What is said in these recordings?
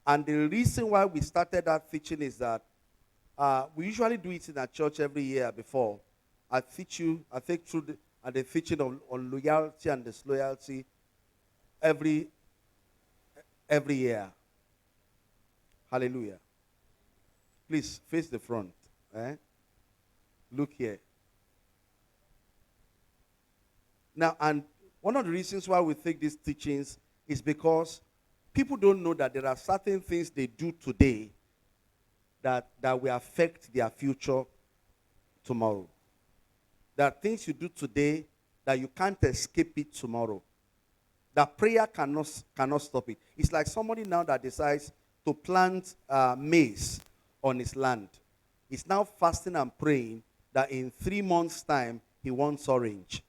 And the reason why we started that teaching is that we usually do it in our church every year before. I take through the teaching on loyalty and disloyalty every year. Hallelujah. Please face the front. Look here. Now, and one of the reasons why we take these teachings is because people don't know that there are certain things they do today that will affect their future tomorrow. There are things you do today that you can't escape it tomorrow. That prayer cannot stop it. It's like somebody now that decides to plant maize on his land. He's now fasting and praying that in 3 months' time, he wants orange.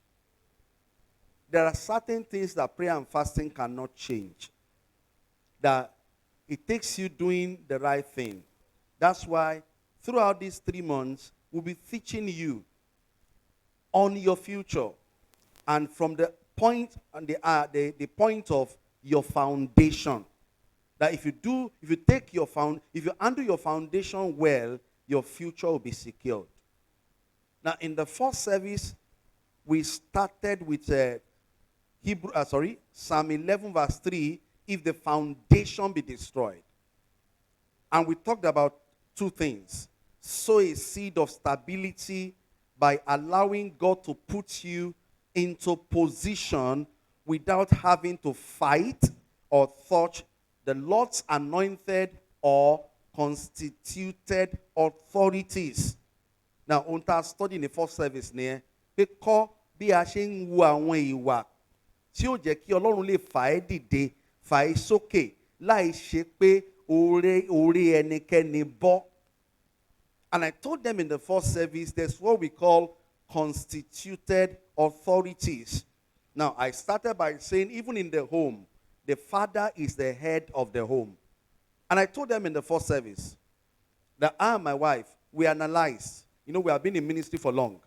There are certain things that prayer and fasting cannot change. That it takes you doing the right thing. That's why throughout these 3 months, we'll be teaching you on your future. And from the point and the point of your foundation. That if you handle your foundation well, your future will be secured. Now, in the first service, we started with Psalm 11 verse 3, if the foundation be destroyed. And we talked about two things. Sow a seed of stability by allowing God to put you into position without having to fight or touch the Lord's anointed or constituted authorities. Now, on our study in the first service, because bí a ṣe ń wo àwọn ìwà tí ó jẹ́ kí Ọlọ́run lè fà ẹ́ dìde, fà ẹ́ sókè, láì ṣe pé orí ẹnikẹ́ni bọ́. And I told them in the first service, there's what we call constituted authorities. Now, I started by saying, even in the home, the father is the head of the home. And I told them in the first service that I and my wife, we analyzed, we have been in ministry for long.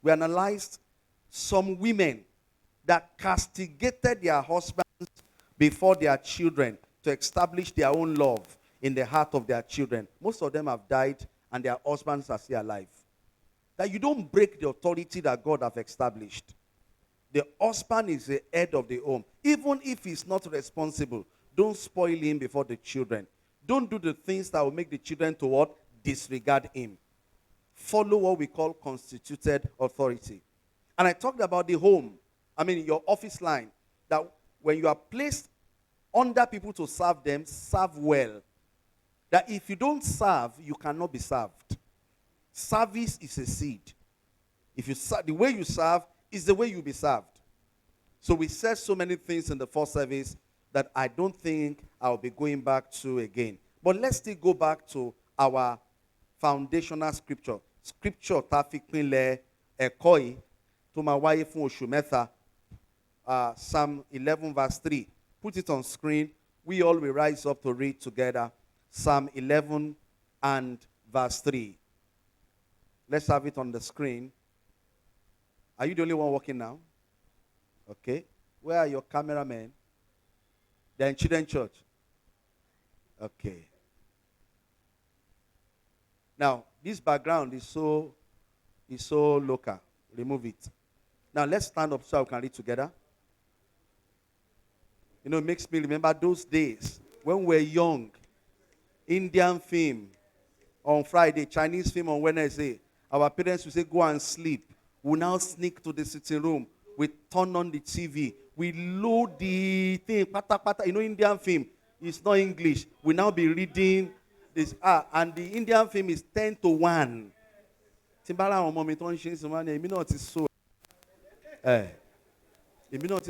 We analyzed some women that castigated their husbands before their children to establish their own love in the heart of their children. Most of them have died and their husbands are still alive. That you don't break the authority that God has established. The husband is the head of the home. Even if he's not responsible, don't spoil him before the children. Don't do the things that will make the children to what? Disregard him. Follow what we call constituted authority. And I talked about the home. Your office line. That when you are placed under people to serve them, serve well. That if you don't serve, you cannot be served. Service is a seed. If you serve, the way you serve is the way you'll be served. So we said so many things in the first service that I don't think I'll be going back to again. But let's still go back to our foundational scripture. Scripture ta fi pinlẹ̀ ẹ̀kọ́ yìí tó máa wáyé fún oṣù mẹ́ta. Psalm 11 verse 3. Put it on screen. We all will rise up to read together. Psalm 11 and verse 3. Let's have it on the screen. Are you the only one working now? Okay. Where are your cameramen? They're in Children's Church. Okay. Now, this background is so local. Remove it. Now, let's stand up so we can read together. It makes me remember those days when we were young. Indian film on Friday, Chinese film on Wednesday. Our parents would say, go and sleep. We now sneak to the sitting room. We turn on the TV. We load the thing. Pata, pata. Indian film. It's not English. We now be reading this. And the Indian film is 10 to 1. Timbala on moment on Shin's money. Me not is so. Me not.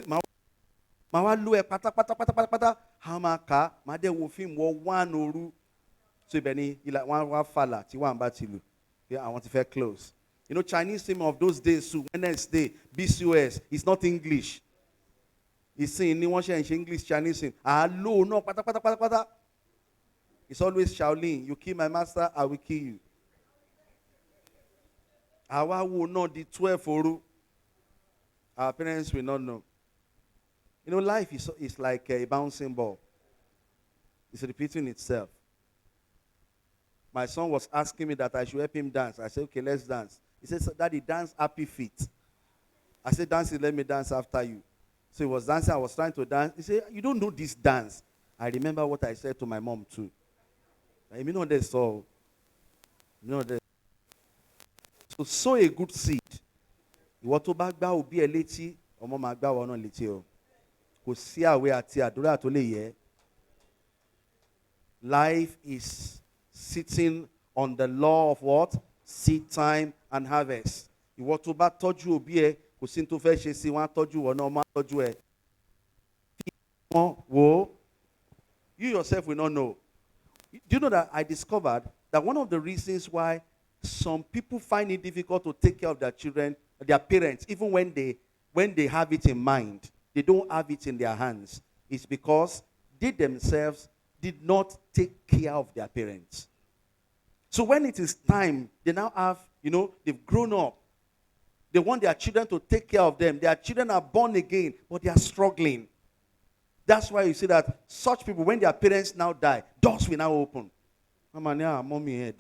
Ma lue pata pata pata pata pata. Hamaka. Ma de wo film wo one oru. So Benny, you like one fella. Ti one batilu. Yeah, I want to fair close. Chinese film of those days, Wednesday, BCOS, it's not English. It's saying English, Chinese film. Hello, no, pata, pata, pata, pata. It's always Shaolin. You kill my master, I will kill you. Our will not the 12 for our parents will not know. Life is like a bouncing ball. It's repeating itself. My son was asking me that I should help him dance. I said, okay, let's dance. He said, Daddy, dance happy feet. I said, dance, let me dance after you. So he was dancing. I was trying to dance. He said, you don't know this dance. I remember what I said to my mom too. I mean, so sow a good seed. Ìwọ tó bá gbá òbí ẹ létí, ọmọ máa gbá wọn náà létí o. Kò sí àwẹ̀ àti àdúrà tó lè yẹ. Life is sitting on the law of what? Seed time and harvest. Ìwọ tó bá tọ́jú òbí ẹ, kò sí tó fẹ́ ṣe sí wọn á tọ́jú wọn náà, ọmọ á tọ́jú ẹ. You yourself will not know. Do you know that I discovered that one of the reasons why some people find it difficult to take care of their children, their parents, even when they have it in mind, they don't have it in their hands, is because they themselves did not take care of their parents. So when it is time, they now have, they've grown up. They want their children to take care of them. Their children are born again, but they are struggling. That's why you see that such people, when their parents now die, doors will now open. Mommy,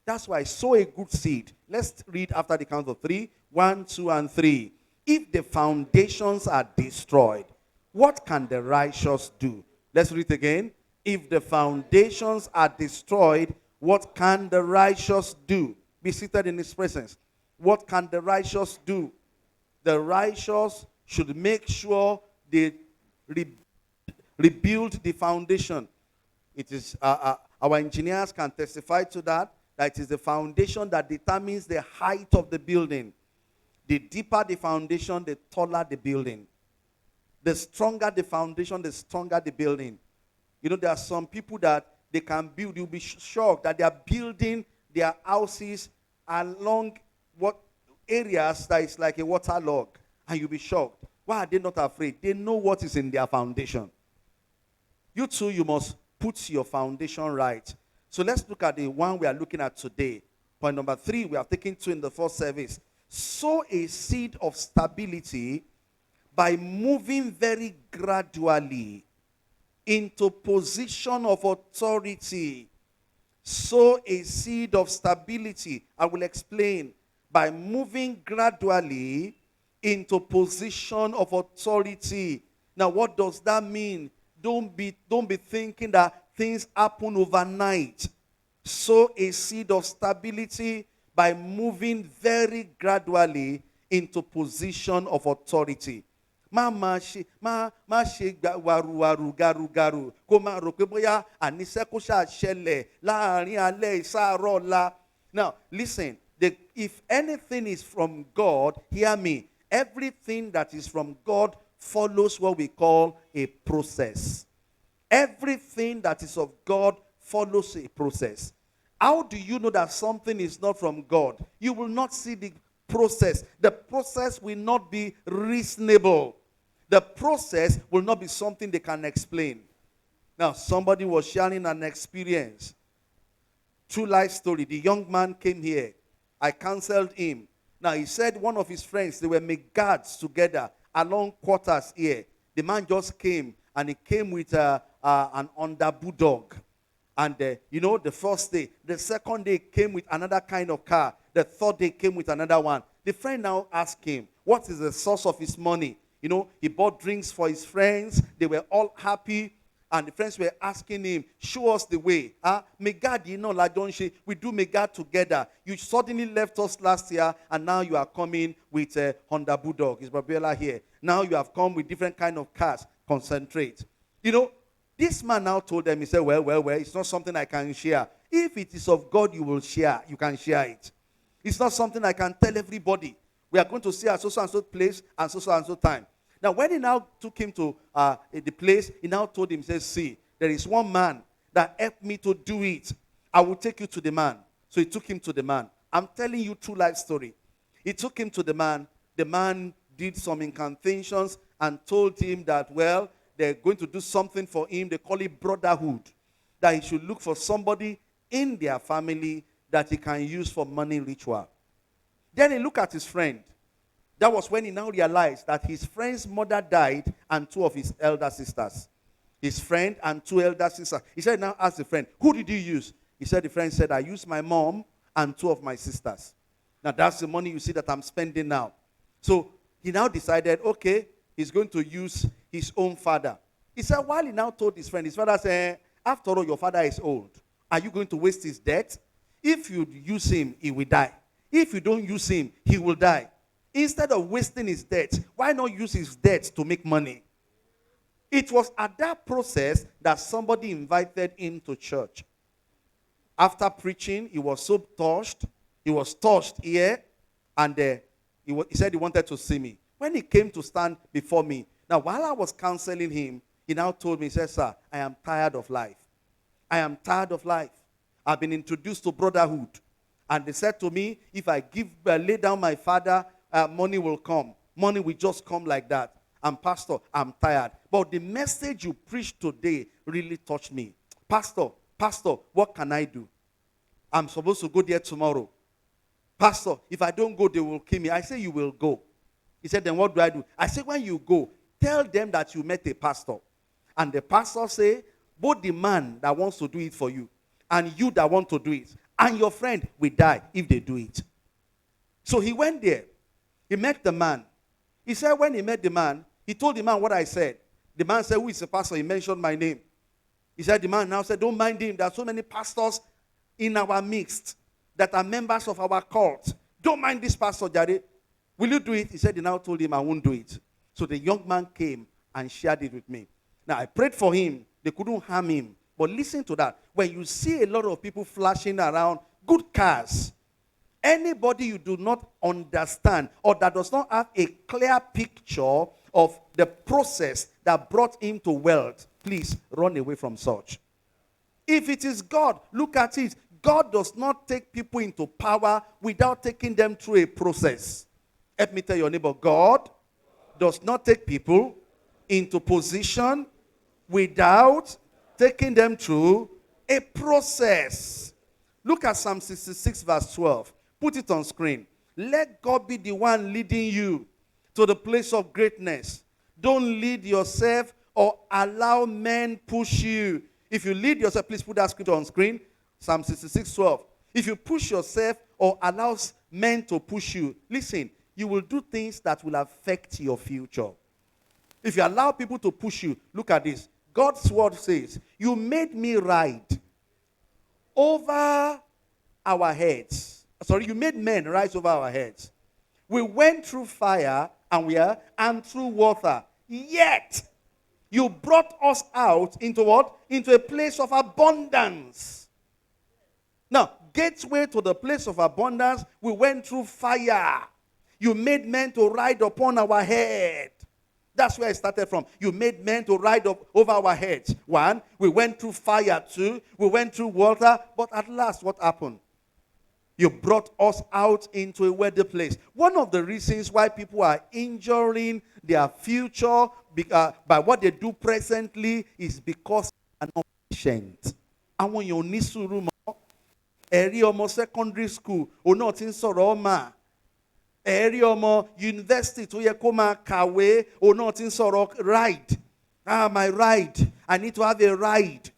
that's why sow a good seed. Let's read after the count of 3. 1, 2, and 3. If the foundations are destroyed, what can the righteous do? Let's read again. If the foundations are destroyed, what can the righteous do? Be seated in his presence. What can the righteous do? The righteous should make sure they rebuild the foundation. It is our engineers can testify to that. That it is the foundation that determines the height of the building. The deeper the foundation, the taller the building. The stronger the foundation, the stronger the building. There are some people that they can build. You'll be shocked that they are building their houses along what areas that is like a waterlog. And you'll be shocked. Why are they not afraid? They know what is in their foundation. You too, you must put your foundation right. So let's look at the one we are looking at today. Point number 3, we have taken 2 in the first service. Sow a seed of stability by moving very gradually into position of authority. Sow a seed of stability. I will explain. By moving gradually into position of authority. Now, what does that mean? Don't be thinking that things happen overnight. Sow a seed of stability by moving very gradually into position of authority. Má ṣe wàrúwàrú garu kó má rò pé bóyá àníṣe kó ṣàṣẹlẹ̀ láàrin alẹ́ ìsáàrọ̀ ọ̀la. Now, listen. If anything is from God, hear me. Everything that is from God follows what we call a process. Everything that is of God follows a process. How do you know that something is not from God? You will not see the process. The process will not be reasonable. The process will not be something they can explain. Now, somebody was sharing an experience. True life story. The young man came here. I counseled him. Now, he said one of his friends, they were make guards together along quarters here. The man just came, and he came with an under bulldog. And, the first day, the second day came with another kind of car. The third day came with another one. The friend now asked him, what is the source of his money? He bought drinks for his friends. They were all happy. And the friends were asking him, show us the way. We do Megad together. You suddenly left us last year, and now you are coming with a Honda Bulldog. Is Babiola here? Now you have come with different kind of cars. Concentrate. This man now told them, he said, well, it's not something I can share. If it is of God, you will share. You can share it. It's not something I can tell everybody. We are going to see at so and so place and so time. Now, when he now took him to the place, he now told him, he says, see, there is one man that helped me to do it. I will take you to the man. So he took him to the man. I'm telling you true life story. He took him to the man. The man did some incantations and told him that, well, they're going to do something for him. They call it brotherhood. That he should look for somebody in their family that he can use for money ritual. Then he looked at his friend. That was when he now realized that his friend's mother died and two of his elder sisters. His friend and two elder sisters. He said, now ask the friend, who did you use? He said, the friend said, I used my mom and two of my sisters. Now that's the money you see that I'm spending now. So he now decided, okay, he's going to use his own father. He said, while he now told his father said, after all, your father is old. Are you going to waste his debt? If you use him, he will die. If you don't use him, he will die. Instead of wasting his debt, why not use his debt to make money? It was at that process that somebody invited him to church. After preaching, he was so touched. He was touched here, and he said he wanted to see me. When he came to stand before me, now while I was counseling him, he now told me, he said, sir, I am tired of life. I am tired of life. I've been introduced to brotherhood. And they said to me, if I lay down my father, money will come. Money will just come like that. And pastor, I'm tired. But the message you preached today really touched me. Pastor, what can I do? I'm supposed to go there tomorrow. Pastor, if I don't go, they will kill me. I say, you will go. He said, then what do I do? I said, when you go, tell them that you met a pastor. And the pastor say, both the man that wants to do it for you and you that want to do it and your friend will die if they do it. So he went there. He met the man. He said when he met the man, he told the man what I said. The man said, who is the pastor? He mentioned my name. He said, the man now said, don't mind him. There are so many pastors in our midst that are members of our cult. Don't mind this pastor, Jare. Will you do it? He said, he now told him, I won't do it. So the young man came and shared it with me. Now, I prayed for him. They couldn't harm him. But listen to that. When you see a lot of people flashing around good cars, anybody you do not understand or that does not have a clear picture of the process that brought him to wealth, please run away from such. If it is God, look at it. God does not take people into power without taking them through a process. Let me tell your neighbor, God does not take people into position without taking them through a process. Look at Psalm 66 verse 12. Put it on screen. Let God be the one leading you to the place of greatness. Don't lead yourself or allow men push you. If you lead yourself, please put that scripture on screen. Psalm 66, 12. If you push yourself or allow men to push you, listen, you will do things that will affect your future. If you allow people to push you, look at this. God's word says, you made me ride over our heads. Sorry, you made men rise over our heads. We went through fire and through water. Yet, you brought us out into what? Into a place of abundance. Now, gateway to the place of abundance, we went through fire. You made men to ride upon our head. That's where I started from. You made men to ride up over our heads. One, we went through fire. Two, we went through water. But at last, what happened? You brought us out into a weather place. One of the reasons why people are injuring their future by what they do presently is because they are not patient. And when you need to room, secondary school, or not in Soroma. University to yẹ kó máa kàwé or not in sọ̀rọ̀ ride. My ride. I need to have a ride.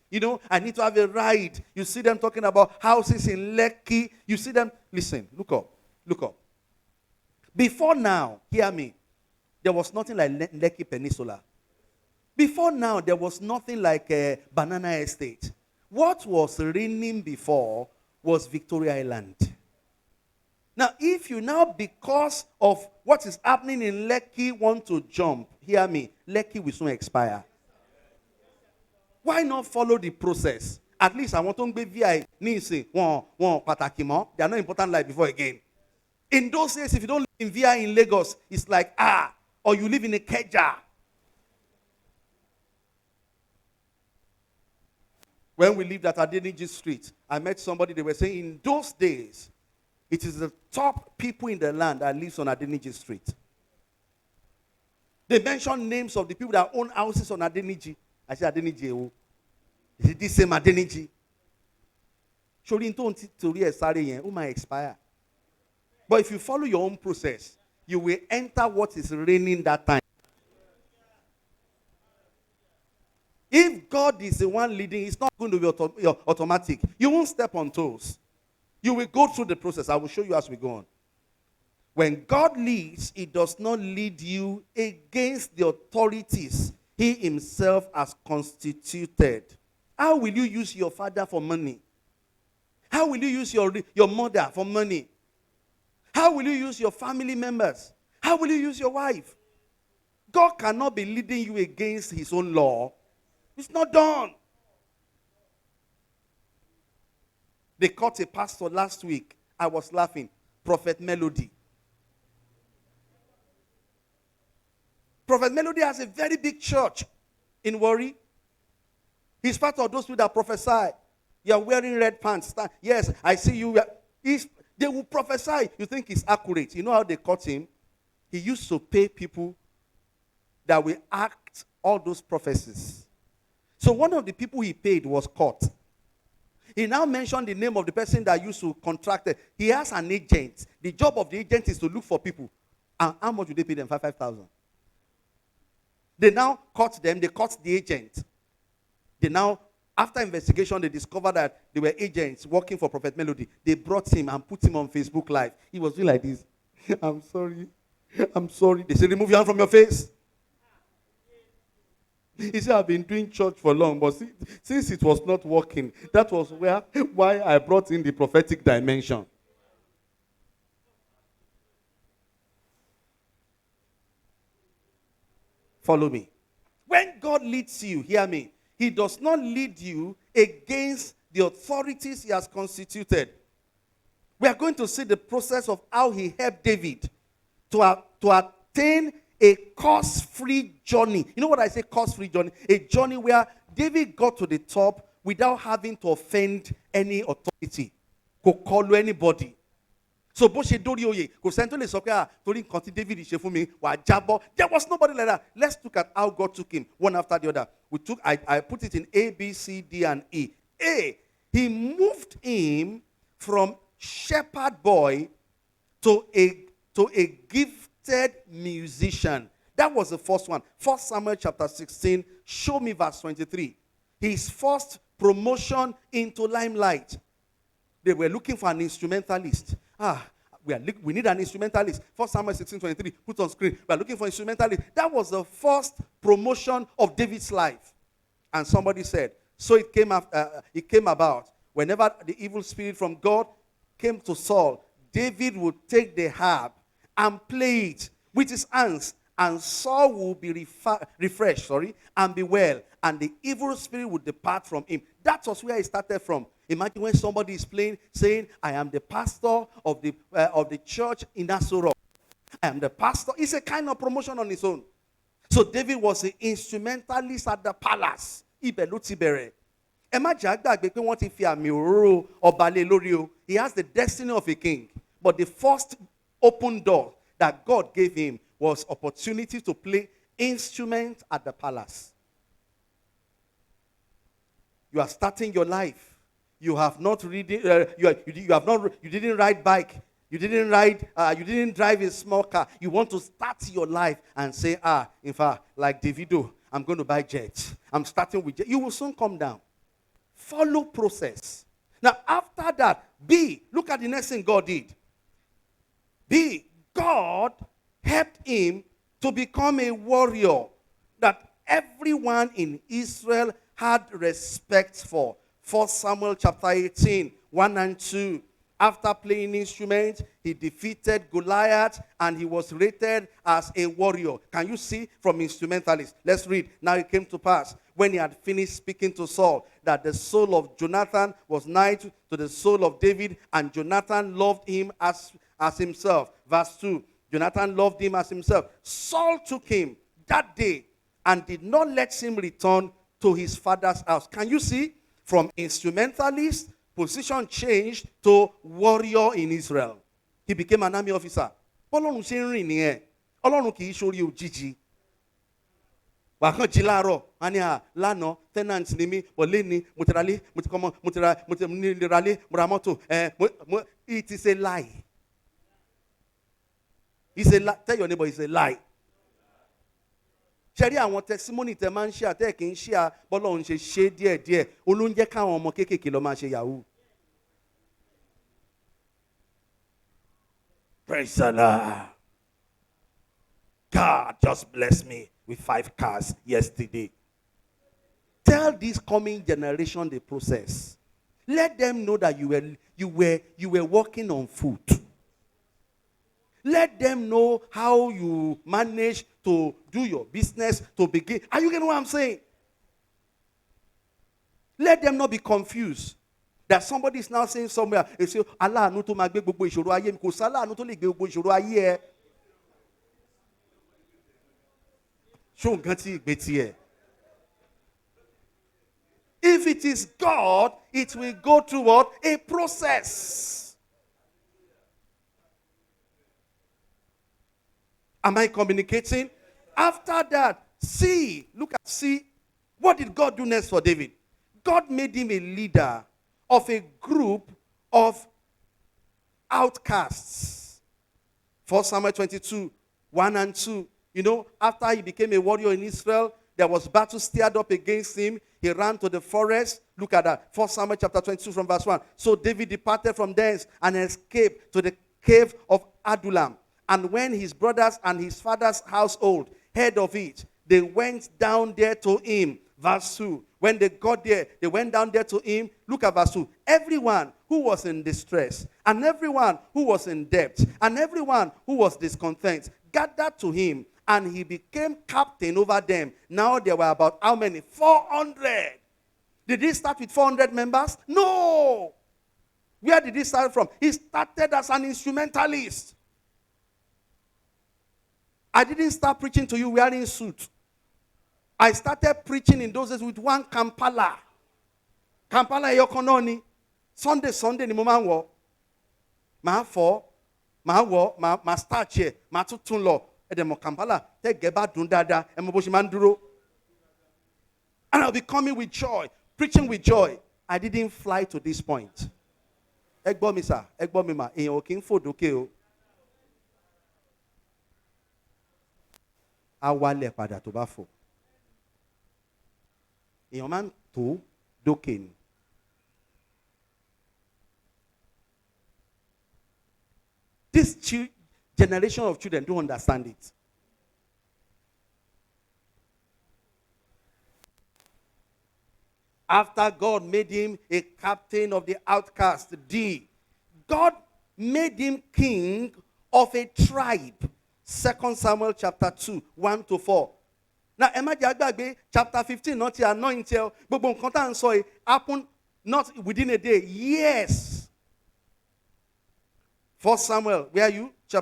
I need to have a ride. You see them talking about houses in Lekki. You see them. Listen, look up. Before now, hear me. There was nothing like Lekki Peninsula. Before now, there was nothing like a Banana Estate. What was reigning before was Victoria Island. Now, if you now, because of what is happening in Lekki, want to jump, hear me, Lekki will soon expire. Why not follow the process? At least I want to be VI. They are not important like before again. In those days, if you don't live in VI in Lagos, it's like, or you live in a Keja. When we lived at Adeniji Street, I met somebody, they were saying in those days, it is the top people in the land that lives on Adeniji Street. They mentioned names of the people that own houses on Adeniji. I said, Adeniji, is it this same Adeniji? Surely don't might expire. But if you follow your own process, you will enter what is raining that time. If God is the one leading, it's not going to be automatic. You won't step on toes. You will go through the process. I will show you as we go on. When God leads, He does not lead you against the authorities He Himself has constituted. How will you use your father for money? How will you use your mother for money? How will you use your family members? How will you use your wife? God cannot be leading you against His own law. It's not done. They caught a pastor last week. I was laughing. Prophet Melody. Prophet Melody has a very big church in Warri. He's part of those people that prophesy. You're wearing red pants. Yes, I see you. They will prophesy. You think it's accurate. You know how they caught him? He used to pay people that will act all those prophecies. So one of the people he paid was caught. He now mentioned the name of the person that used to contract it. He has an agent. The job of the agent is to look for people. And how much would they pay them? 5,000. They now caught them. They caught the agent. They now, after investigation, they discovered that they were agents working for Prophet Melody. They brought him and put him on Facebook Live. He was doing like this. I'm sorry. I'm sorry. They said, remove your hand from your face. He said, I've been doing church for long, but since it was not working, that was why I brought in the prophetic dimension. Follow me. When God leads you, hear me, He does not lead you against the authorities He has constituted. We are going to see the process of how He helped David to attain a cost-free journey. You know what I say, cost-free journey? A journey where David got to the top without having to offend any authority. Could call anybody. So bó ṣe dórí oyè, kò sẹ́ni tó lè sọ pé torí nǹkan tí David ṣe fún mi wà á jábọ́. There was nobody like that. Let's look at how God took him one after the other. I put it in A, B, C, D, and E. A, He moved him from shepherd boy to a gifted musician. That was the first one. 1 Samuel chapter 16. Show me verse 23. His first promotion into limelight. They were looking for an instrumentalist. We need an instrumentalist. 1 Samuel 16:23. Put on screen. We are looking for an instrumentalist. That was the first promotion of David's life. And somebody said, so it came about. Whenever the evil spirit from God came to Saul, David would take the harp and play it with his hands, and Saul would be refreshed, and be well, and the evil spirit would depart from him. That was where it started from. Imagine when somebody is playing, saying, I am the pastor of the church in Asoro. I am the pastor. It's a kind of promotion on its own. So David was an instrumentalist at the palace. Imagine he has the destiny of a king. But the first open door that God gave him was opportunity to play instrument at the palace. You are starting your life. You have not read. You didn't ride bike. You didn't ride. You didn't drive a small car. You want to start your life and say, in fact, like Davido, I'm going to buy jets. I'm starting with jets. You will soon come down. Follow process. Now, after that, B, look at the next thing God did. B, God helped him to become a warrior that everyone in Israel had respect for. 1 Samuel chapter 18, 1 and 2. After playing instruments, he defeated Goliath and he was rated as a warrior. Can you see from instrumentalist? Let's read. Now it came to pass, when he had finished speaking to Saul, that the soul of Jonathan was nigh to the soul of David, and Jonathan loved him as himself. Verse 2. Jonathan loved him as himself. Saul took him that day and did not let him return to his father's house. Can you see? From instrumentalist, position changed to warrior in Israel. He became an army officer. Ọlọ́run ṣe ń rìn nìyẹn. Ọlọ́run kì í ṣorí òjijì. Wà á kàn jí láàárọ̀, wọ́n á ní lánàá tenant ni mí, but léni mo ti ralé, mo ti kọ́mọ, mo ti ralé, mo ra mọ́tò. It is a lie. It's a lie. Tell your neighbor it's a lie. Ṣé rí àwọn testimony tẹ máa ń ṣe àtẹ́ kì í ṣe à bọ́lọ́run ṣe ṣe díẹ̀díẹ̀ olóúnjẹ káwọn ọmọ kéékèèké lọ máa ṣe yahoo. Praise the Lord. God just blessed me with 5 cars yesterday. Tell this coming generation the process. Let them know that you were working on foot. Let them know how you manage to do your business to begin. Are you getting what I'm saying? Let them not be confused. That somebody is now saying somewhere, they say, Allah anu to magbe gbogbo ìṣòro ayé mi, kò sálà anu tó lè gbé gbogbo ìṣòro ayé ẹ. Ṣó nǹkan tí ìgbé tiẹ̀. If it is God, it will go through what? A process. Am I communicating? After that, see, what did God do next for David? God made him a leader of a group of outcasts. 1 Samuel 22, 1 and 2. You know, after he became a warrior in Israel, there was battle stirred up against him. He ran to the forest. Look at that. 1 Samuel chapter 22 from verse 1. So David departed from thence and escaped to the cave of Adullam. And when his brothers and his father's household heard of it, they went down there to him. Verse 2. When they got there, they went down there to him. Look at verse 2. Everyone who was in distress, and everyone who was in debt, and everyone who was discontent, gathered to him, and he became captain over them. Now there were about how many? 400. Did he start with 400 members? No. Where did he start from? He started as an instrumentalist. I didn't start preaching to you wearing a suit. I started preaching in those days with one Kampala. Kampala yokononi. Sunday ni mo máa ń wọ̀. Màá fọ̀, màá wọ̀, màá start here, màá tún lọ. Ẹ̀dẹ̀mọ̀ Kampala tẹ́gẹ̀ bá dùn dáadáa, ẹ mọ bó ṣe máa ń dúró. And I'll be coming with joy, preaching with joy. I didn't fly to this point. Ẹ gbọ́ mi sà, ẹ gbọ́ mi mà, èèyàn ò kí ń fò dókè o. Á wálẹ̀ padà tó bá fò. Èèyàn máa ń tó dókè ni. This generation of children don't understand it. After God made him a captain of the outcast, God made him king of a tribe. 2 Samuel chapter 2, 1 to 4. Now, chapter 15, not the anointed, but happened not within a day, years. 1 Samuel, where are you? 2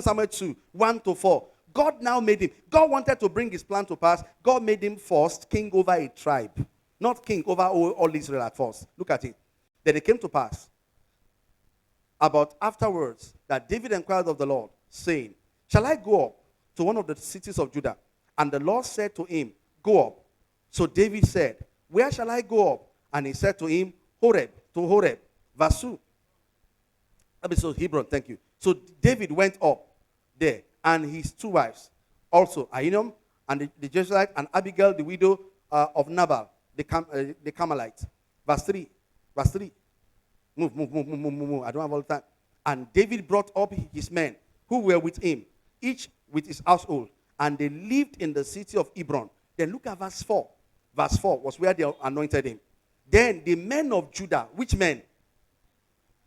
Samuel 2, 1 to 4. God now made him. God wanted to bring his plan to pass. God made him first king over a tribe. Not king over all Israel at first. Look at it. Then it came to pass about afterwards that David inquired of the Lord, saying, shall I go up to one of the cities of Judah? And the Lord said to him, go up. So David said, where shall I go up? And he said to him, Horeb, to Horeb. Verse 2. So Hebron, thank you. So David went up there, and his 2 wives, also Ahinoam and the Jezreelite, and Abigail, the widow of Nabal, the Carmelite. Verse 3. Verse 3. Move. I don't have all the time. And David brought up his men who were with him, each with his household, and they lived in the city of Hebron. Then look at verse 4. Verse 4 was where they anointed him. Then the men of Judah, which men?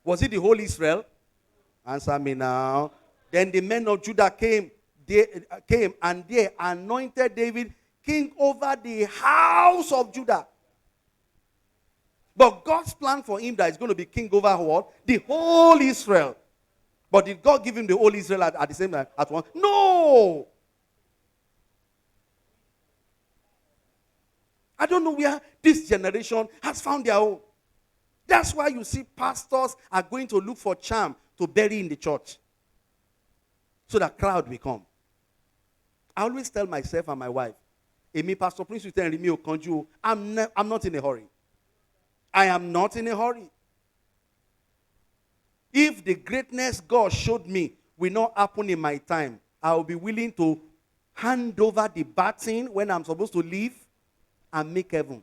Was it the whole Israel? Answer me now. Then the men of Judah came and they anointed David king over the house of Judah. But God's plan for him that he's going to be king over what? The whole Israel. But did God give him the whole Israel at the same time at once? No. I don't know where this generation has found their own. That's why you see pastors are going to look for charm to bury in the church, so that crowd will come. I always tell myself and my wife, Emi Pastor Princewill, I'm not in a hurry. I am not in a hurry. If the greatness God showed me will not happen in my time. I will be willing to hand over the baton when I'm supposed to leave and make heaven.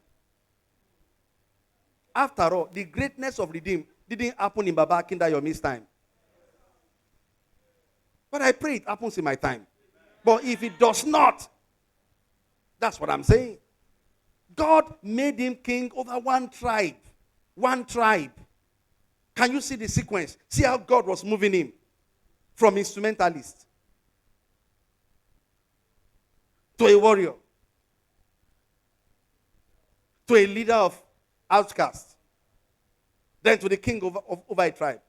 After all, the greatness of redeem didn't happen in Baba Akindayomi's time. But I pray it happens in my time. But if it does not, that's what I'm saying. God made him king over one tribe. One tribe. Can you see the sequence? See how God was moving him from instrumentalist to a warrior, to a leader of outcasts, then to the king over a tribe.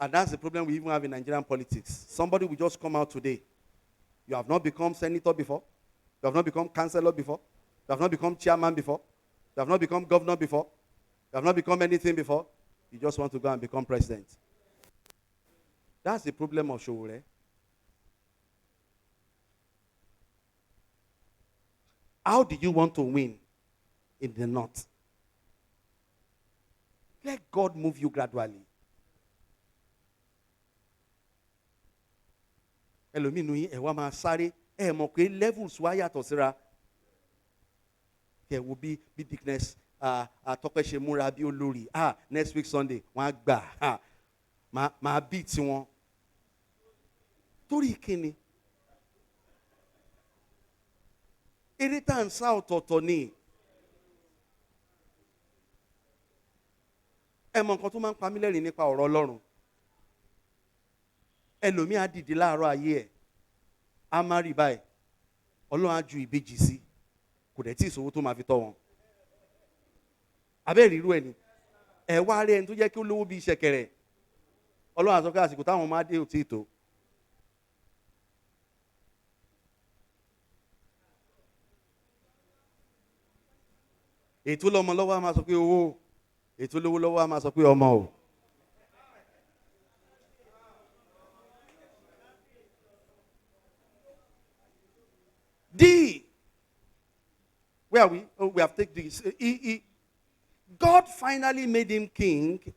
And that's the problem we even have in Nigerian politics. Somebody will just come out today. You have not become senator before. You have not become councillor before. You have not become chairman before. You have not become governor before. You have not become anything before. You just want to go and become president. That's the problem of Showore. How do you want to win in the north? Let God move you gradually. Ẹlòmínú ẹ wá máa sáré ẹ mọ̀ pé levels wá yàtọ̀ síra. Kẹ̀ wo bí Dickness àtọ́pẹ́ ṣe múra bí olórí. Next week Sunday wọ́n á gbà. Máa bí tiwọn. Torí kíni? Eré tá à ń sá ọ̀tọ̀ọ̀tọ̀ ni. Ẹ mọ̀ nǹkan tó máa ń pa mí lẹ́rìn nípa ọ̀rọ̀ Ọlọ́run. Ẹlòmíì á dìde láàárọ̀ ayé ẹ̀ á má rí báyìí Ọlọ́run á ju ìbejì sí kò dẹ̀ tí ìṣòwò tó máa fi tọ́ wọn. Abẹ́rẹ́ irú ẹ̀ ni ẹ̀ wá rí ẹni tó jẹ́ kí ó lówó bí ṣẹ̀kẹ̀rẹ̀ Ọlọ́run á sọ pé àsìkò táwọn máa dé òtí ìtò. Ètò lọ́mọ lọ́wọ́ á máa sọ pé owó, ètò lówó lọ́wọ́ á máa sọ pé ọmọ o. Where are we? Oh, we have taken this. God finally made him king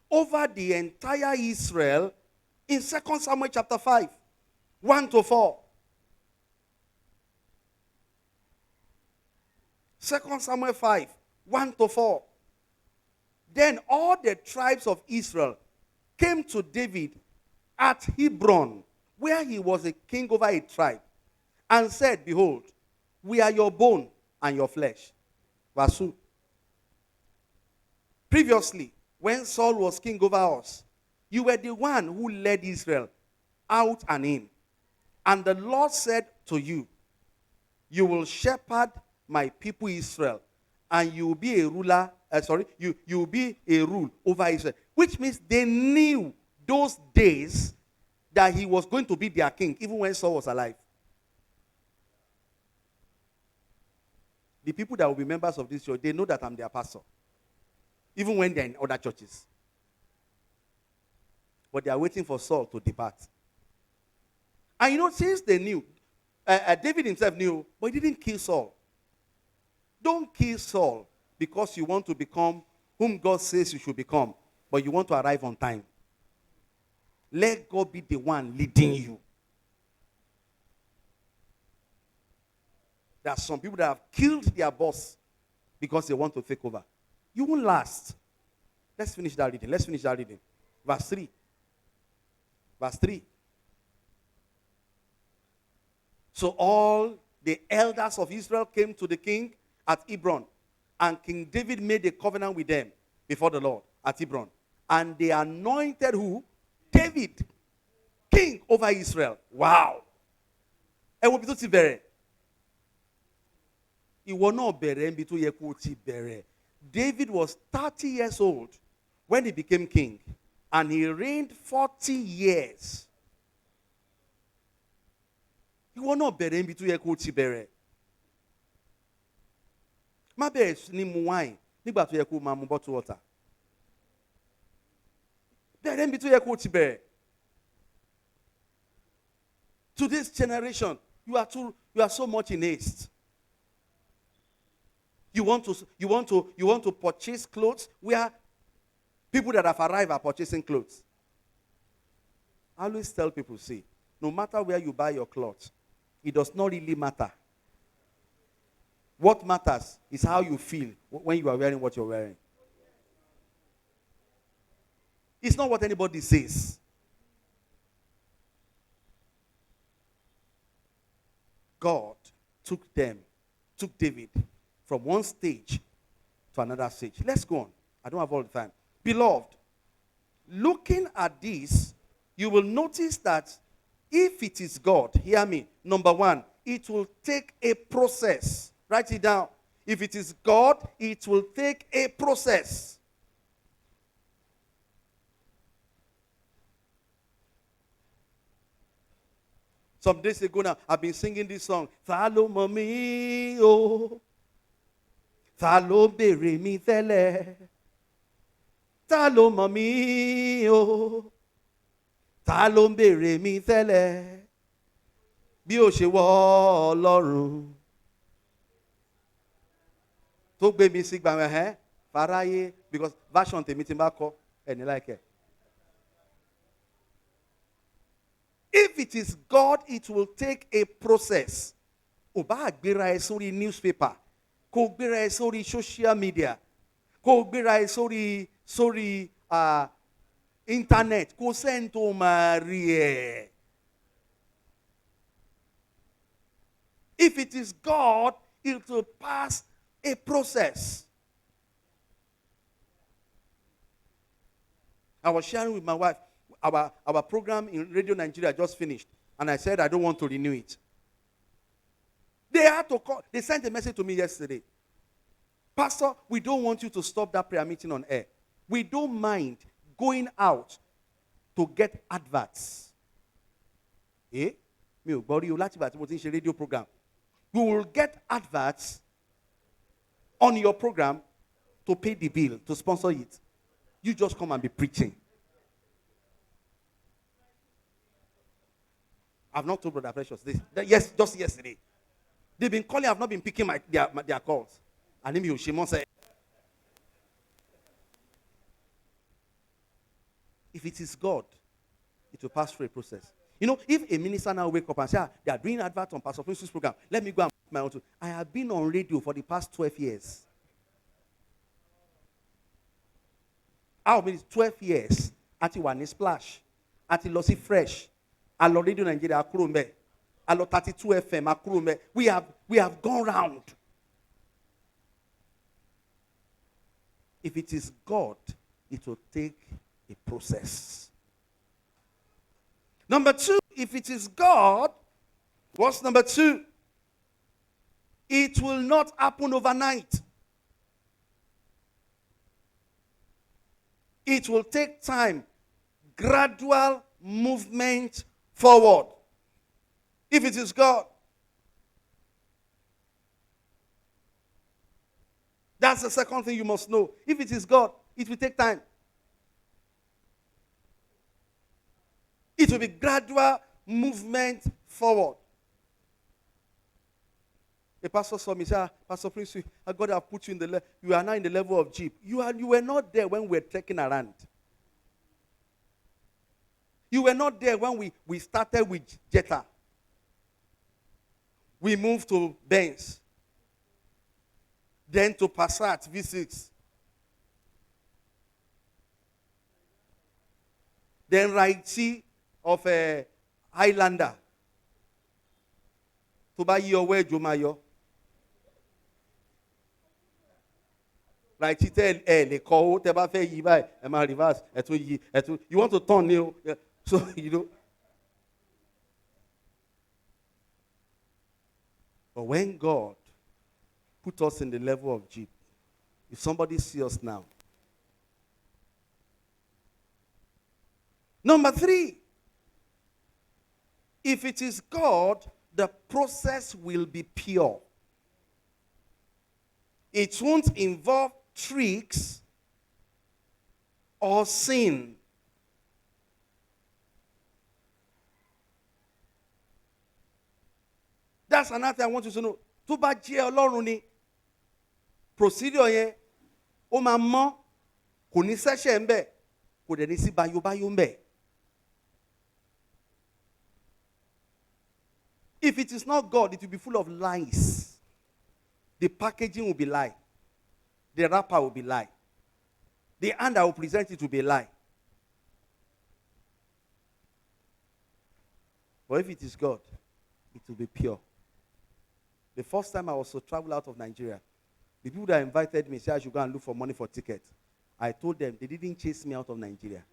over the entire Israel in 2 Samuel chapter 5, 1-4. 2 Samuel 5, 1-4. Then all the tribes of Israel came to David at Hebron, where he was a king over a tribe, and said, behold, we are your bone and your flesh. Verse 2. Previously, when Saul was king over us, you were the one who led Israel out and in. And the Lord said to you, you will shepherd my people Israel, and you will be a ruler, you will be a rule over Israel. Which means they knew those days that he was going to be their king, even when Saul was alive. The people that will be members of this church, they know that I'm their pastor. Even when they're in other churches. But they are waiting for Saul to depart. And you know, since they knew, David himself knew, but he didn't kill Saul. Don't kill Saul because you want to become whom God says you should become, but you want to arrive on time. Let God be the one leading you. There are some people that have killed their boss because they want to take over. You won't last. Let's finish that reading. Verse 3. Verse 3. So all the elders of Israel came to the king at Hebron, and King David made a covenant with them before the Lord at Hebron. And they anointed who? David, king over Israel. Wow. And what be very. David was 30 years old when he became king, and he reigned 40 years. He was not bẹ̀rẹ̀ níbi tó yẹ kó ti bẹ̀rẹ̀. Má bẹ̀rẹ̀ ní mu wine nígbà tó yẹ kó máa mu bottle water. Bẹ̀rẹ̀ níbi tó yẹ kó ti bẹ̀rẹ̀. To this generation, you are so much in haste. You want to purchase clothes where people that have arrived are purchasing clothes. I always tell people, see, no matter where you buy your clothes, it does not really matter. What matters is how you feel when you are wearing what you're wearing. It's not what anybody says. God took David from one stage to another stage. Let's go on. I don't have all the time. Beloved, looking at this, you will notice that if it is God, hear me, number one, it will take a process. Write it down. If it is God, it will take a process. Some days ago now, I've been singing this song. Thalo mami o, thalo bere mi tele, thalo mami o, thalo bere mi tele, bí ó ṣe wọ Ọlọ́run. Tó gbé mi sí gbàmẹ̀ faraye, because version tèmi tí n bá kọ ẹni like it. If it is God, it will take a process. Ó bá gbéra ẹ sórí newspaper, kó gbéra ẹ sórí social media, kó gbéra ẹ sórí internet, kó send tó máa rí ẹ. If it is God, it will pass a process. I was sharing with my wife, our program in Radio Nigeria just finished, and I said I don't want to renew it. They had to call. They sent a message to me yesterday. Pastor, we don't want you to stop that prayer meeting on air. We don't mind going out to get adverts. Mi ò gbọ́ rí o láti ìgbà tí mo ti ń ṣe radio program. We will get adverts on your program to pay the bill, to sponsor it. You just come and be preaching. I've not told Brother Precious this. Yes, just yesterday. They've been calling, I've not been picking their calls. And then Shimon said, if it is God, it will pass through a process. You know, if a minister now wake up and say, they are doing advert on Pastor Prince's program, let me go and put my own too. I have been on radio for the past 12 years. How many? 12 years. At one splash. At Lossy Fresh. At Radio Nigeria, Akurumbe. At 32 FM, Akurumbe. We have gone round. If it is God, it will take a process. Number two, if it is God, what's number two? It will not happen overnight. It will take time, gradual movement forward. If it is God. That's the second thing you must know. If it is God, it will take time. It will be gradual movement forward. A pastor saw me say, Pastor Prince, God have put you in the level. You are now in the level of Jeep. You were not there when we were trekking around. You were not there when we started with Jetta. We moved to Benz. Then to Passat V6. Then Raiti of a Highlander. To buy your way, Jumayo. Raiti tell the call, Teba Fe Yibai, and my reverse, you want to turn new. So, you know. But when God put us in the level of Jeep, if somebody sees us now. Number three, if it is God, the process will be pure. It won't involve tricks or sin. That's another thing I want you to know. Tó bá jẹ́ Ọlọ́run ni, procedure yẹn ó máa mọ́, kò ní ṣẹ̀ṣẹ̀ ń bẹ̀, kò dẹ̀ ní sí báyóbáyó ń bẹ̀. If it is not God, it will be full of lies. The packaging will be lie. The wrapper will be lie. The hand that will present it will be lie. But if it is God, it will be pure. The first time I was to travel out of Nigeria, the people that invited me said I should go and look for money for tickets. I told them they didn't chase me out of Nigeria.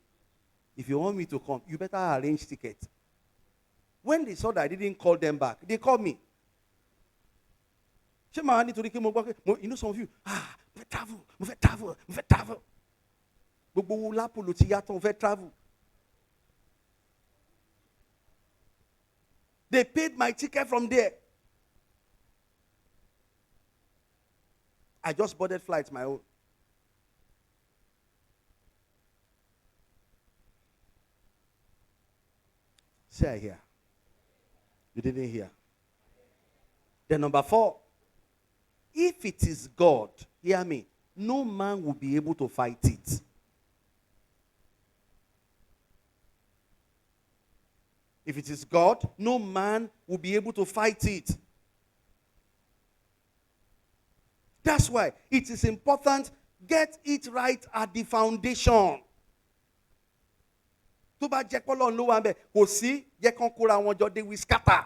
If you want me to come, you better arrange tickets. When they saw that I didn't call them back, they called me. You know, some of you, travel. They paid my ticket from there. I just boarded flights my own. Say I hear. You didn't hear. Then number 4, if it is God, hear me, no man will be able to fight it. If it is God, no man will be able to fight it. That's why it is important, get it right at the foundation. Tó bá jẹ́ pọ́lọ́ ló wà ń bẹ̀, kò sí jẹ́ kán kóra wọn jọ, they will scatter.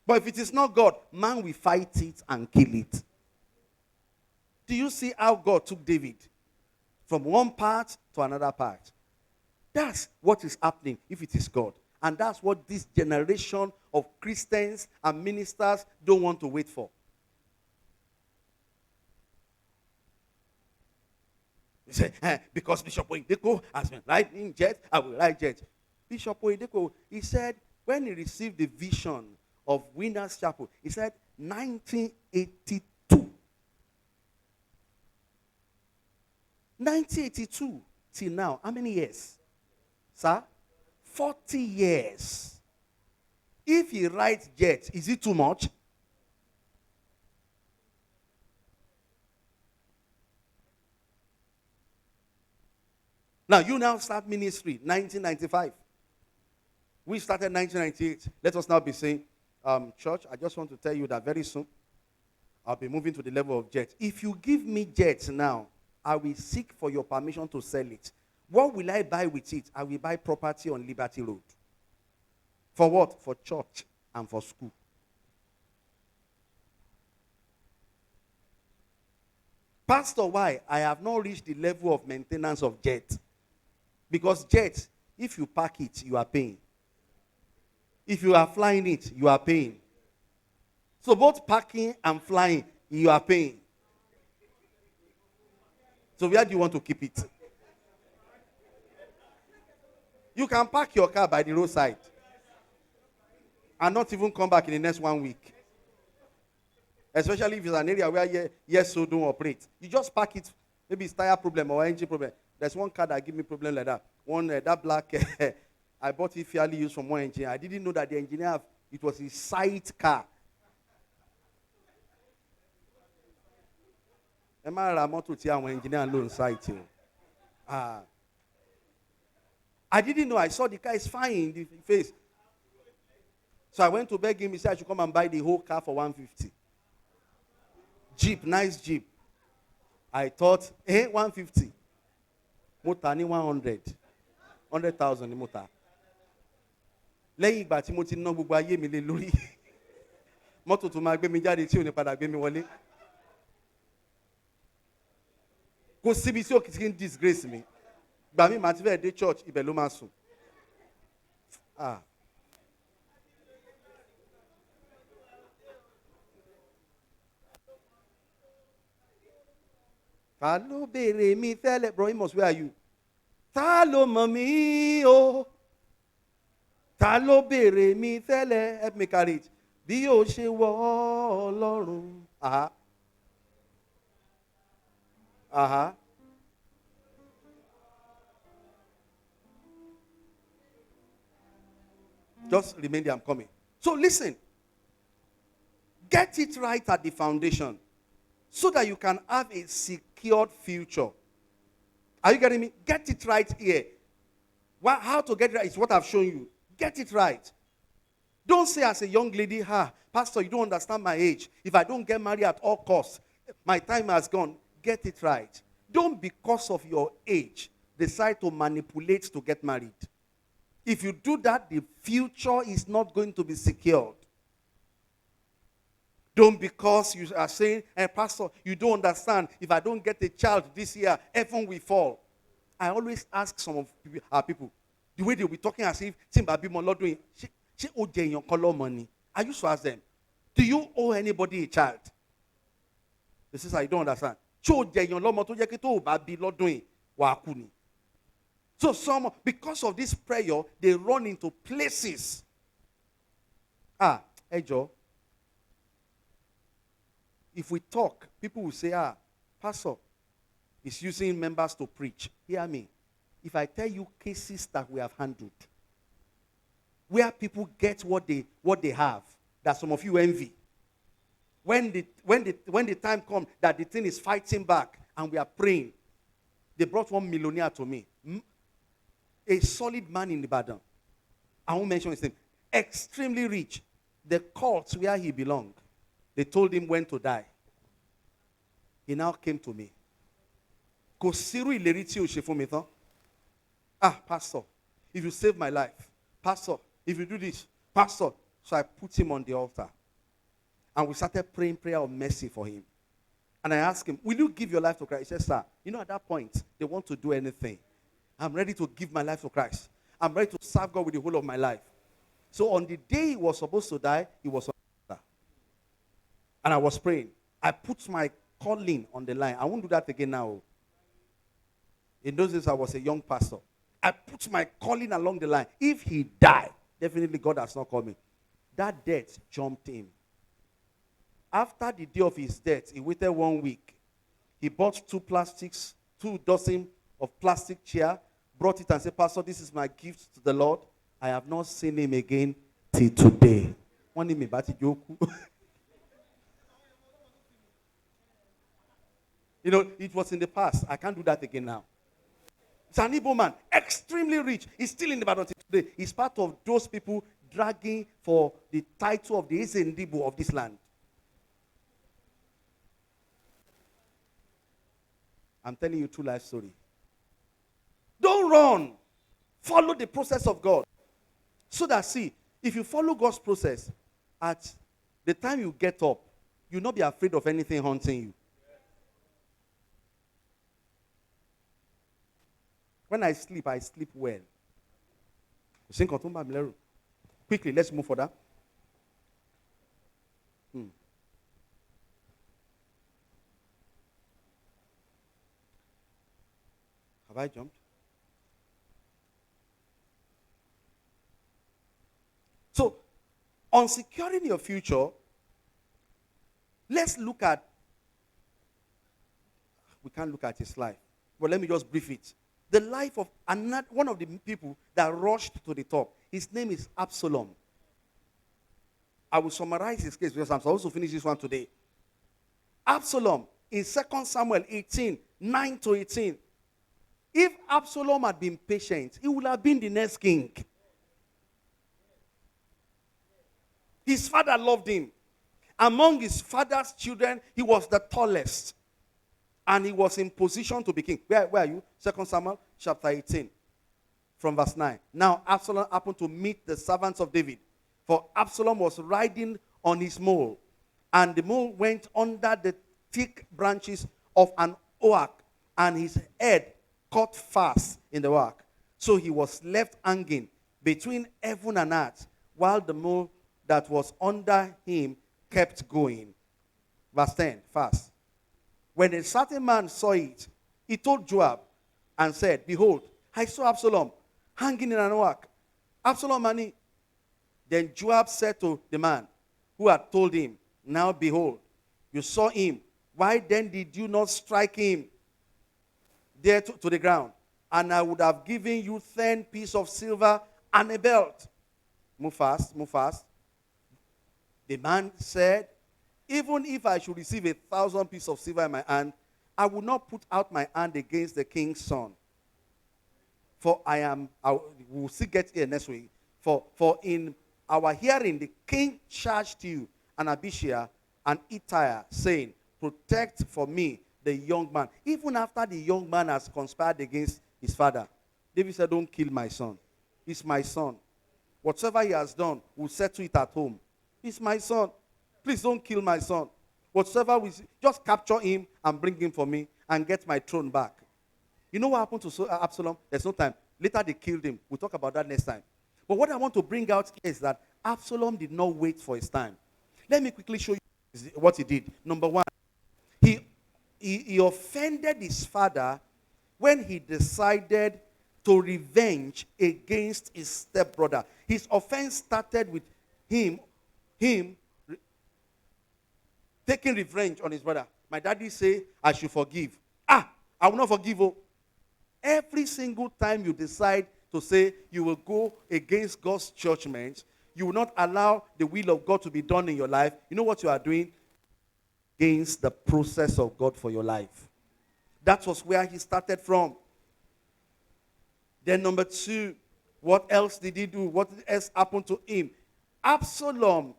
But if it is not God, man will fight it and kill it. Do you see how God took David from one part to another part? That's what is happening if it is God. And that's what this generation of Christians and ministers don't want to wait for. They say, because Bishop Oyedepo has been riding jet, I will ride jet. Bishop Oyedepo, he said, when he received the vision of Winners Chapel, he said, 1982. 1982 till now, how many years? Sir? 40 years. If he rides jet, is it too much? Now, you now start ministry, 1995. We started 1998. Let us now be saying, church, I just want to tell you that very soon, I'll be moving to the level of jet. If you give me jets now, I will seek for your permission to sell it. What will I buy with it? I will buy property on Liberty Road. For what? For church and for school. Pastor, why? I have not reached the level of maintenance of jet. Because jet, if you park it, you are paying. If you are flying it, you are paying. So both parking and flying, you are paying. So where do you want to keep it? You can park your car by the roadside and not even come back in the next 1 week. Especially if it's an area where yes, so don't operate. You just park it. Maybe it's tire problem or engine problem. There's one car that give me problem like that. One, that black, I bought it fairly used from one engineer. I didn't know that the engineer, it was his site car. Am I Ramoto Tia when engineer alone site? I didn't know. I saw the car is fine in the face. So I went to beg him. He said I should come and buy the whole car for 150. Jeep, nice Jeep. I thought, 150. Motor ni 100. 100,000 ni motor. Lẹ́yìn ìgbà tí mo ti ná gbogbo ayé mi lé lórí. Mọ́tò tó máa gbé mi jáde tí ò ní padà gbé mi wọlé. Kò síbi tí ó kì í disgrace mi. Gbà mí màá ti fẹ́ dé church, ibẹ̀ ló máa sùn. Ta ló béèrè mi tẹ́lẹ̀? Bro Amos, where are you? Ta ló mọ̀ mí o? Ta ló béèrè mi tẹ́lẹ̀? Help me carry it. Bí o ṣe wọ Ọlọ́run. Just remain there, I'm coming. So listen. Get it right at the foundation so that you can have a secured future. Are you getting me? Get it right here. How to get it right is what I've shown you. Get it right. Don't say as a young lady, Pastor, you don't understand my age. If I don't get married at all costs, my time has gone. Get it right. Don't, because of your age, decide to manipulate to get married. If you do that, the future is not going to be secured. Don't, because you are saying, Pastor, you don't understand. If I don't get a child this year, heaven will fall. I always ask some of our people, the way they'll be talking as if, doing, she owe your color money. I used to ask them, do you owe anybody a child? They say, I don't understand. So some, because of this prayer, they run into places. Hey Joe. If we talk, people will say, Pastor is using members to preach. Hear me. If I tell you cases that we have handled, where people get what they have, that some of you envy. When the time comes that the thing is fighting back and we are praying, they brought one millionaire to me. A solid man in Ibadan. I won't mention his name. Extremely rich. The cult where he belonged, they told him when to die. He now came to me. Pastor, if you save my life, Pastor, if you do this, Pastor. So I put him on the altar. And we started praying prayer of mercy for him. And I asked him, will you give your life to Christ? He said, sir, at that point, they want to do anything. I'm ready to give my life to Christ. I'm ready to serve God with the whole of my life. So on the day he was supposed to die, he was on the altar. And I was praying. I put my calling on the line. I won't do that again now. In those days, I was a young pastor. I put my calling along the line. If he died, definitely God has not called me. That death jumped him. After the day of his death, he waited 1 week. He bought 2 dozen of plastic chair, brought it and said, Pastor, this is my gift to the Lord. I have not seen him again till today. It was in the past. I can't do that again now. It's an Igbo man, extremely rich. He's still in the battle today. He's part of those people dragging for the title of the Izendibu of this land. I'm telling you a true life story. Don't run. Follow the process of God. So that, if you follow God's process, at the time you get up, you'll not be afraid of anything haunting you. When I sleep well. Quickly, let's move further. Have I jumped? So, on securing your future, let's look at, we can't look at his life, but let me just brief it. The life of one of the people that rushed to the top. His name is Absalom. I will summarize his case because I'm supposed to finish this one today. Absalom, in 2 Samuel 18, 9-18. If Absalom had been patient, he would have been the next king. His father loved him. Among his father's children, he was the tallest. And he was in position to be king. Where are you? 2 Samuel chapter 18. From verse 9. Now Absalom happened to meet the servants of David. For Absalom was riding on his mule. And the mule went under the thick branches of an oak. And his head caught fast in the oak. So he was left hanging between heaven and earth. While the mule that was under him kept going. Verse 10. Fast. When a certain man saw it, he told Joab and said, behold, I saw Absalom hanging in an oak. Absalom and he. Then Joab said to the man who had told him, now behold, you saw him. Why then did you not strike him there to the ground? And I would have given you 10 pieces of silver and a belt. Move fast, move fast. The man said, Even if I should receive 1,000 pieces of silver in my hand, I will not put out my hand against the king's son. For we will still get here next week. For in our hearing, the king charged you and Abishai and Ittai, saying, protect for me the young man. Even after the young man has conspired against his father, David said, don't kill my son. He's my son. Whatever he has done, we'll settle it at home. He's my son. Please don't kill my son. Whatever we just capture him and bring him for me and get my throne back. You know what happened to Absalom? There's no time. Later they killed him. We'll talk about that next time. But what I want to bring out here is that Absalom did not wait for his time. Let me quickly show you what he did. Number one, he offended his father when he decided to revenge against his stepbrother. His offense started with him taking revenge on his brother. My daddy say, I should forgive. I will not forgive. Every single time you decide to say you will go against God's judgment, you will not allow the will of God to be done in your life, you know what you are doing? Against the process of God for your life. That was where he started from. Then number two, what else did he do? What else happened to him? Absalom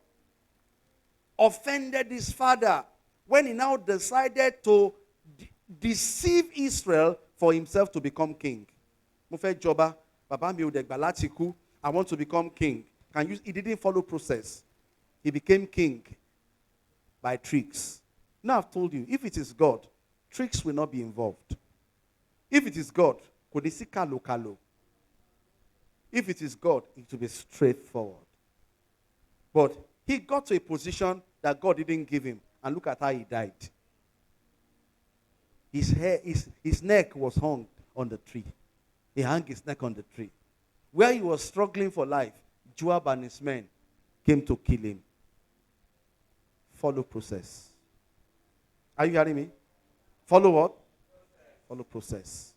offended his father when he now decided to deceive Israel for himself to become king. I want to become king. He didn't follow process. He became king by tricks. Now I've told you, if it is God, tricks will not be involved. If it is God, if it is God, it will be straightforward. But he got to a position that God didn't give him. And look at how he died. His neck was hung on the tree. He hung his neck on the tree. Where he was struggling for life, Joab and his men came to kill him. Follow process. Are you hearing me? Follow what? Follow process.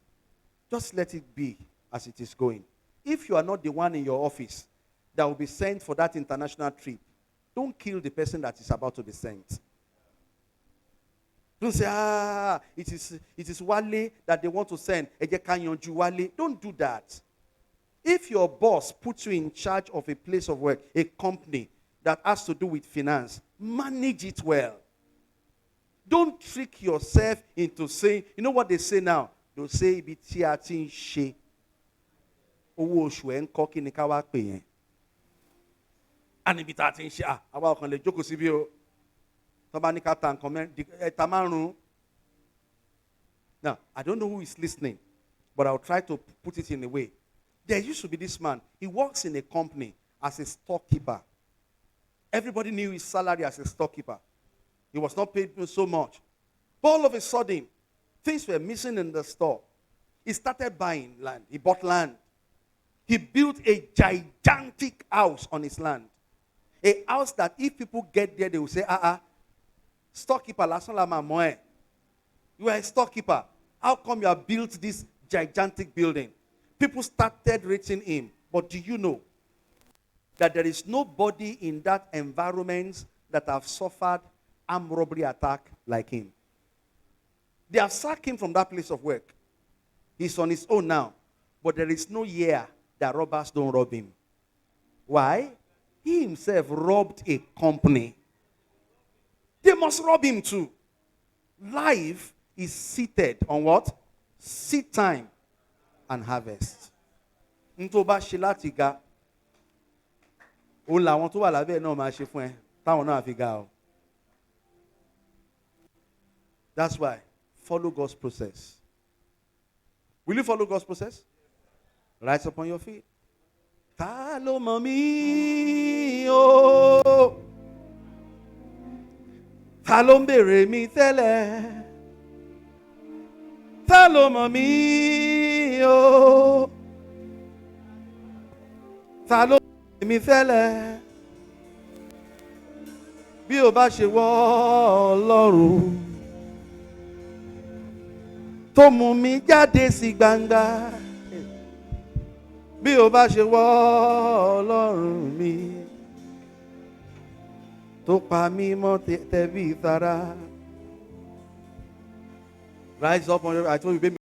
Just let it be as it is going. If you are not the one in your office that will be sent for that international trip, don't kill the person that is about to be sent. Don't say, it is Wale that they want to send. Don't do that. If your boss puts you in charge of a place of work, a company that has to do with finance, manage it well. Don't trick yourself into saying, you know what they say now? They'll say, she. And if it's now, I don't know who is listening, but I'll try to put it in a way. There used to be this man. He works in a company as a storekeeper. Everybody knew his salary as a storekeeper. He was not paid so much. But all of a sudden, things were missing in the store. He started buying land. He bought land. He built a gigantic house on his land. A house that if people get there, they will say, storekeeper, you are a storekeeper. How come you have built this gigantic building? People started rating him. But do you know that there is nobody in that environment that have suffered armed robbery attack like him? They have sacked him from that place of work. He's on his own now. But there is no year that robbers don't rob him. Why? He himself robbed a company. They must rob him too. Life is seated on what? Seed time and harvest. Ntoba shilatiga. O làwọn tó wà lábẹ́ náà máa ṣe fún ẹ. Táwọn náà fi ga o. That's why follow God's process. Will you follow God's process? Rise upon your feet. Ta ló mọ̀ mí o? Ta ló ń béèrè mi tẹ́lẹ̀? Ta ló mọ̀ mí o? Ta ló ń béèrè mi tẹ́lẹ̀? Bí o bá ṣe wọ́ Ọlọ́run tó mú mi jáde sí gbangba. Bí o bá ṣe wọ́ Ọlọ́run mi tó pa mí mọ́ tẹ̀bí ìtara. Rise up on your, I told you, baby.